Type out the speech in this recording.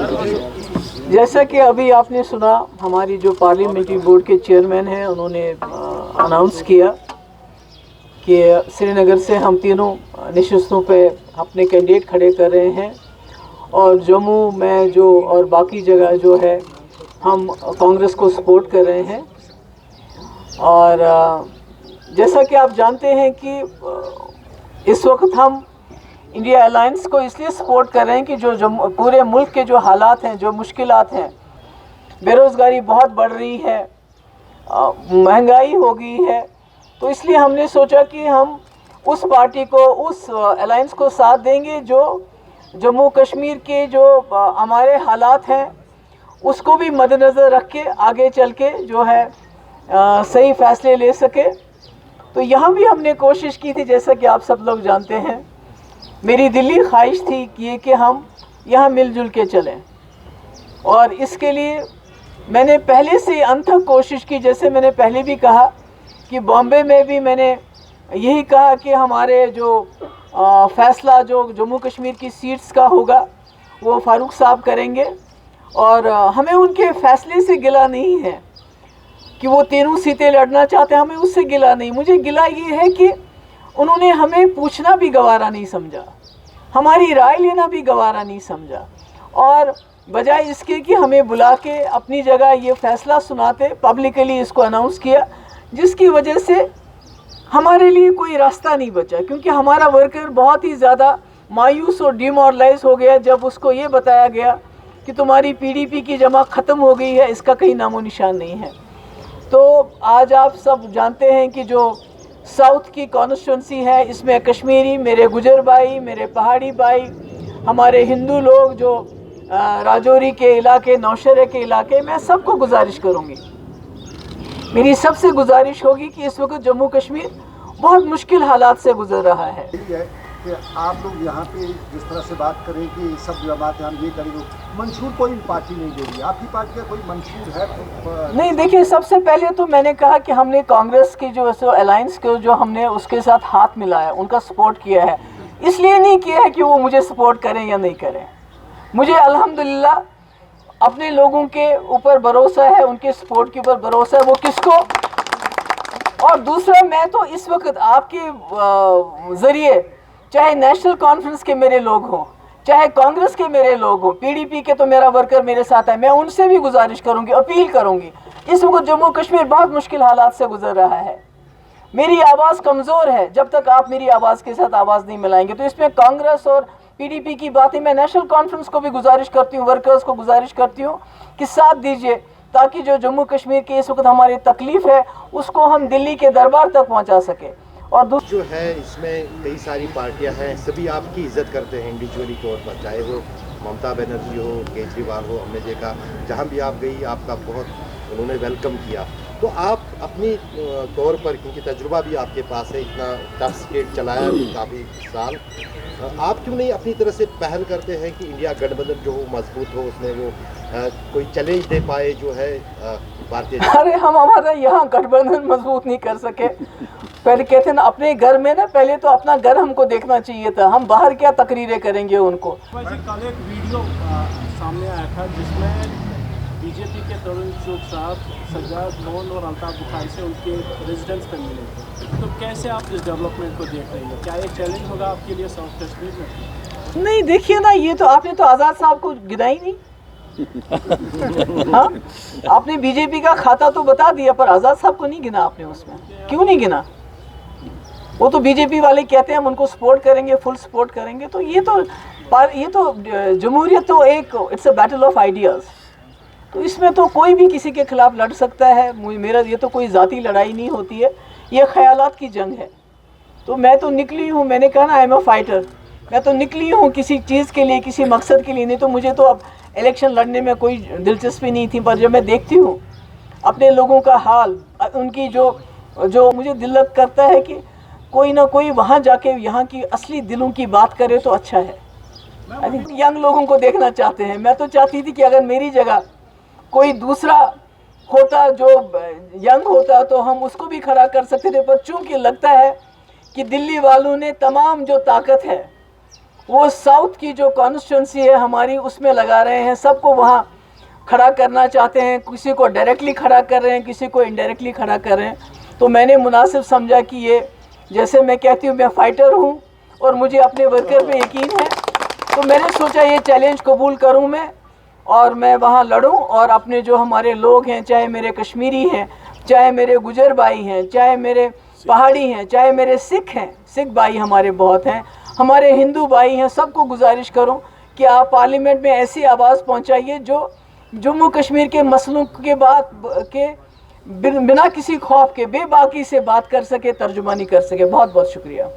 जैसा कि अभी आपने सुना, हमारी जो पार्लियामेंट्री बोर्ड के चेयरमैन हैं उन्होंने अनाउंस किया कि श्रीनगर से हम तीनों नशिस्तों पे अपने कैंडिडेट खड़े कर रहे हैं और जम्मू में जो और बाकी जगह जो है हम कांग्रेस को सपोर्ट कर रहे हैं। और जैसा कि आप जानते हैं कि इस वक्त हम इंडिया अलायंस को इसलिए सपोर्ट कर रहे हैं कि जो पूरे मुल्क के जो हालात हैं, जो मुश्किलात हैं, बेरोज़गारी बहुत बढ़ रही है, महंगाई हो गई है, तो इसलिए हमने सोचा कि हम उस पार्टी को, उस अलायंस को साथ देंगे जो जम्मू कश्मीर के जो हमारे हालात हैं उसको भी मद्देनज़र रख के आगे चल के जो है सही फ़ैसले ले सके। तो यहाँ भी हमने कोशिश की थी, जैसा कि आप सब लोग जानते हैं, मेरी दिली ख्वाहिश थी कि हम यहाँ मिलजुल के चलें और इसके लिए मैंने पहले से अंत तक कोशिश की। जैसे मैंने पहले भी कहा कि बॉम्बे में भी मैंने यही कहा कि हमारे जो फ़ैसला जो जम्मू कश्मीर की सीट्स का होगा वो फ़ारूक साहब करेंगे और हमें उनके फ़ैसले से गिला नहीं है कि वो तीनों सीटें लड़ना चाहते हैं, हमें उससे गिला नहीं। मुझे गिला ये है कि उन्होंने हमें पूछना भी गवारा नहीं समझा, हमारी राय लेना भी गवारा नहीं समझा, और बजाय इसके कि हमें बुला के अपनी जगह ये फ़ैसला सुनाते, पब्लिकली इसको अनाउंस किया, जिसकी वजह से हमारे लिए कोई रास्ता नहीं बचा। क्योंकि हमारा वर्कर बहुत ही ज़्यादा मायूस और डिमोरलाइज हो गया जब उसको ये बताया गया कि तुम्हारी पीडीपी की जमा ख़त्म हो गई है, इसका कहीं नामो निशान नहीं है। तो आज आप सब जानते हैं कि जो साउथ की कॉन्स्टिट्यूंसी है, इसमें कश्मीरी, मेरे गुजर भाई, मेरे पहाड़ी भाई, हमारे हिंदू लोग जो राजौरी के इलाके, नौशहरे के इलाके, मैं सबको गुजारिश करूँगी, मेरी सबसे गुजारिश होगी कि इस वक्त जम्मू कश्मीर बहुत मुश्किल हालात से गुजर रहा है। कि आप लोग यहाँ पे जिस तरह से बात करें कि सब बातें हम ये करेंगे, मंशूर कोई पार्टी नहीं दे रही, आपकी पार्टी का कोई मंशूर है? नहीं, देखिए, सबसे पहले तो मैंने कहा कि हमने कांग्रेस की जो अलायंस को जो हमने उसके साथ हाथ मिलाया, उनका सपोर्ट किया है। इसलिए नहीं किया है कि वो मुझे सपोर्ट करें या नहीं करें, मुझे अल्हम्दुलिल्लाह अपने लोगों के ऊपर भरोसा है, उनके सपोर्ट के ऊपर भरोसा है, वो किसको। और दूसरा, मैं तो इस वक्त आपके ज़रिए, चाहे नेशनल कॉन्फ्रेंस के मेरे लोग हों, चाहे कांग्रेस के मेरे लोग हों, पीडीपी के तो मेरा वर्कर मेरे साथ है, मैं उनसे भी गुजारिश करूंगी, अपील करूंगी। इस वक्त जम्मू कश्मीर बहुत मुश्किल हालात से गुजर रहा है, मेरी आवाज़ कमज़ोर है, जब तक आप मेरी आवाज़ के साथ आवाज़ नहीं मिलाएंगे। तो इसमें कांग्रेस और पीडीपी की बातें, मैं नेशनल कॉन्फ्रेंस को भी गुजारिश करती हूँ, वर्कर्स को गुजारिश करती हूँ कि साथ दीजिए, ताकि जो जम्मू कश्मीर की इस वक्त हमारी तकलीफ़ है उसको हम दिल्ली के दरबार तक पहुँचा सकें। और जो है इसमें कई सारी पार्टियां हैं, सभी आपकी इज़्ज़त करते हैं इंडिविजुअली तौर पर, चाहे वो ममता बनर्जी हो, केजरीवाल हो, हमने देखा जहां भी आप गई आपका बहुत उन्होंने वेलकम किया। तो आप अपनी तौर पर, क्योंकि तजुर्बा भी आपके पास है, इतना टफ स्टेट चलाया भी काफ़ी साल, आप क्यों नहीं अपनी तरह से पहल करते हैं कि इंडिया गठबंधन जो हो मजबूत हो, उसमें वो कोई चैलेंज दे पाए जो है भारतीय? अरे हम हमारा यहाँ गठबंधन मजबूत नहीं कर सके। पहले कहते हैं ना, अपने घर में ना, पहले तो अपना घर हमको देखना चाहिए था, हम बाहर क्या तकरीरें करेंगे उनको। कल एक वीडियो सामने आया था जिसमें बीजेपी के तरुण चुग साहब सज्जाद लोन और अल्ताफ बुखारी से उनके रेजिडेंस पर मिले थे। तो कैसे आप इस डेवलपमेंट को देख रही हैं? क्या एक चैलेंज होगा आपके लिए साउथ कश्मीर में? नहीं, देखिए ना, ये तो आपने तो आज़ाद साहब को गिना ही नहीं। हाँ, आपने बीजेपी का खाता तो बता दिया, पर आज़ाद साहब को नहीं गिना आपने उसमें। क्यों नहीं गिना? वो तो बीजेपी वाले कहते हैं हम उनको सपोर्ट करेंगे, फुल सपोर्ट करेंगे। तो ये तो जमहूरियत तो एक, it's a battle of ideas. तो इसमें तो कोई भी किसी के खिलाफ लड़ सकता है। मेरा ये तो कोई ज़ाती लड़ाई नहीं होती है, ये ख्यालात की जंग है। तो मैं तो निकली हूँ, मैंने कहा ना, आई एम अ फाइटर। मैं तो निकली हूँ किसी चीज़ के लिए, किसी मकसद के लिए। नहीं तो मुझे तो अब इलेक्शन लड़ने में कोई दिलचस्पी नहीं थी, पर जब मैं देखती हूँ अपने लोगों का हाल, उनकी जो मुझे दिल करता है कि कोई ना कोई वहाँ जाके यहाँ की असली दिलों की बात करे तो अच्छा है। आई थिंक यंग लोगों को देखना चाहते हैं। मैं तो चाहती थी कि अगर मेरी जगह कोई दूसरा होता जो यंग होता तो हम उसको भी खड़ा कर सकते थे, पर चूंकि लगता है कि दिल्ली वालों ने तमाम जो ताकत है وہ साउथ की जो कॉन्स्टिट्यूंसी है हमारी उसमें लगा रहे हैं, सबको वहाँ खड़ा करना चाहते हैं, किसी को डायरेक्टली खड़ा कर रहे हैं, किसी को इनडायरेक्टली खड़ा कर रहे हैं। तो मैंने मुनासिब समझा कि ये, जैसे मैं कहती हूँ मैं फाइटर हूँ और मुझे अपने वर्कर पे यकीन है, तो मैंने सोचा ये चैलेंज कबूल करूँ मैं और मैं वहाँ लड़ूँ और अपने जो हमारे लोग हैं, चाहे मेरे कश्मीरी हैं, चाहे मेरे गुजर भाई हैं, चाहे मेरे पहाड़ी हैं, चाहे मेरे सिख हैं, सिख भाई हमारे बहुत हैं, हमारे हिंदू भाई हैं, सबको गुजारिश करूं कि आप पार्लियामेंट में ऐसी आवाज़ पहुंचाइए जो जम्मू कश्मीर के मसलों के बिना किसी खौफ के बेबाकी से बात कर सके, तर्जुमानी कर सके। बहुत बहुत शुक्रिया।